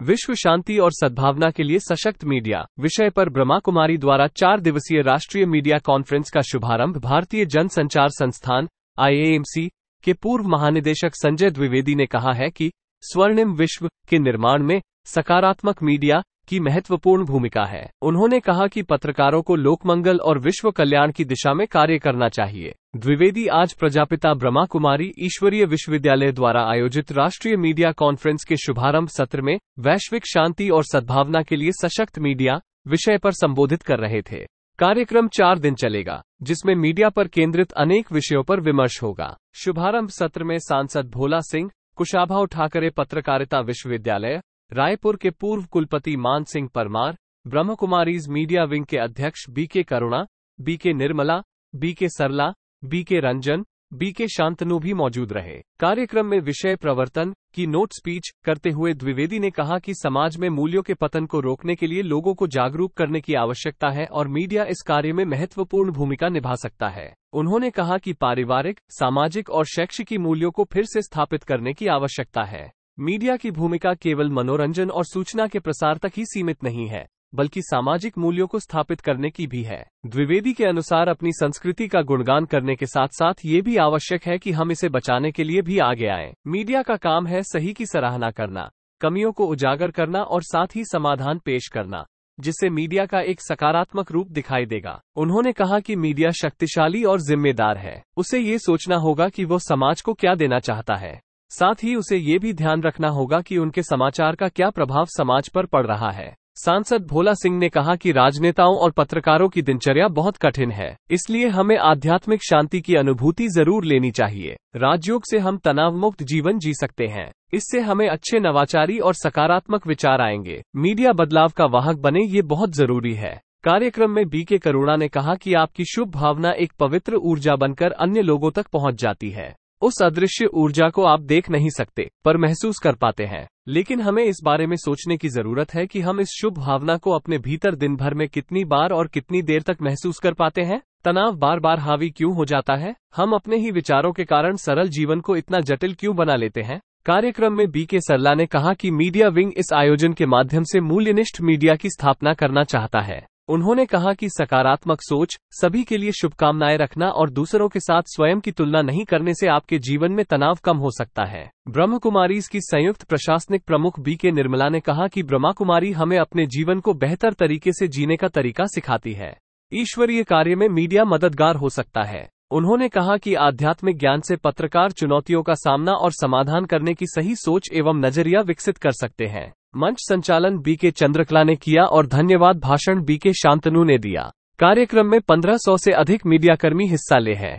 विश्व शांति और सद्भावना के लिए सशक्त मीडिया विषय पर ब्रह्मा कुमारी द्वारा 4 दिवसीय राष्ट्रीय मीडिया कॉन्फ्रेंस का शुभारंभ भारतीय जन संचार संस्थान IAMC के पूर्व महानिदेशक संजय द्विवेदी ने कहा है कि स्वर्णिम विश्व के निर्माण में सकारात्मक मीडिया की महत्वपूर्ण भूमिका है। उन्होंने कहा कि पत्रकारों को लोकमंगल और विश्व कल्याण की दिशा में कार्य करना चाहिए। द्विवेदी आज प्रजापिता ब्रह्मा कुमारी ईश्वरीय विश्वविद्यालय द्वारा आयोजित राष्ट्रीय मीडिया कॉन्फ्रेंस के शुभारंभ सत्र में वैश्विक शांति और सद्भावना के लिए सशक्त मीडिया विषय पर संबोधित कर रहे थे। कार्यक्रम 4 दिन चलेगा, जिसमें मीडिया पर केंद्रित अनेक विषयों पर विमर्श होगा। शुभारंभ सत्र में सांसद भोला सिंह, कुशाभाऊ ठाकरे पत्रकारिता विश्वविद्यालय रायपुर के पूर्व कुलपति मान सिंह परमार, ब्रह्म कुमारीज मीडिया विंग के अध्यक्ष BK करुणा, BK निर्मला, BK सरला, BK रंजन, BK शांतनु भी मौजूद रहे। कार्यक्रम में विषय प्रवर्तन की नोट स्पीच करते हुए द्विवेदी ने कहा कि समाज में मूल्यों के पतन को रोकने के लिए लोगों को जागरूक करने की आवश्यकता है और मीडिया इस कार्य में महत्वपूर्ण भूमिका निभा सकता है। उन्होंने कहा कि पारिवारिक, सामाजिक और शैक्षिक मूल्यों को फिर से स्थापित करने की आवश्यकता है। मीडिया की भूमिका केवल मनोरंजन और सूचना के प्रसार तक ही सीमित नहीं है, बल्कि सामाजिक मूल्यों को स्थापित करने की भी है। द्विवेदी के अनुसार अपनी संस्कृति का गुणगान करने के साथ साथ ये भी आवश्यक है कि हम इसे बचाने के लिए भी आगे आएं। मीडिया का काम है सही की सराहना करना, कमियों को उजागर करना और साथ ही समाधान पेश करना, जिससे मीडिया का एक सकारात्मक रूप दिखाई देगा। उन्होंने कहा कि मीडिया शक्तिशाली और जिम्मेदार है। उसे ये सोचना होगा कि वो समाज को क्या देना चाहता है। साथ ही उसे ये भी ध्यान रखना होगा कि उनके समाचार का क्या प्रभाव समाज पर पड़ रहा है। सांसद भोला सिंह ने कहा कि राजनेताओं और पत्रकारों की दिनचर्या बहुत कठिन है, इसलिए हमें आध्यात्मिक शांति की अनुभूति जरूर लेनी चाहिए। राजयोग से हम तनाव मुक्त जीवन जी सकते हैं। इससे हमें अच्छे नवाचारी और सकारात्मक विचार आएंगे। मीडिया बदलाव का वाहक बने, ये बहुत जरूरी है। कार्यक्रम में BK करुणा ने कहा कि आपकी शुभ भावना एक पवित्र ऊर्जा बनकर अन्य लोगों तक पहुंच जाती है। उस अदृश्य ऊर्जा को आप देख नहीं सकते, पर महसूस कर पाते हैं। लेकिन हमें इस बारे में सोचने की जरूरत है कि हम इस शुभ भावना को अपने भीतर दिन भर में कितनी बार और कितनी देर तक महसूस कर पाते हैं। तनाव बार बार हावी क्यों हो जाता है? हम अपने ही विचारों के कारण सरल जीवन को इतना जटिल क्यों बना लेते हैं? कार्यक्रम में BK सरला ने कहा कि मीडिया विंग इस आयोजन के माध्यम से मूल्यनिष्ठ मीडिया की स्थापना करना चाहता है। उन्होंने कहा कि सकारात्मक सोच, सभी के लिए शुभकामनाएं रखना और दूसरों के साथ स्वयं की तुलना नहीं करने से आपके जीवन में तनाव कम हो सकता है। ब्रह्म कुमारीज की संयुक्त प्रशासनिक प्रमुख BK निर्मला ने कहा कि ब्रह्मा कुमारी हमें अपने जीवन को बेहतर तरीके से जीने का तरीका सिखाती है। ईश्वरीय कार्य में मीडिया मददगार हो सकता है। उन्होंने कहा कि आध्यात्मिक ज्ञान से पत्रकार चुनौतियों का सामना और समाधान करने की सही सोच एवं नजरिया विकसित कर सकते हैं। मंच संचालन BK चंद्रकला ने किया और धन्यवाद भाषण BK शांतनु ने दिया। कार्यक्रम में 1500 से अधिक मीडियाकर्मी हिस्सा ले हैं।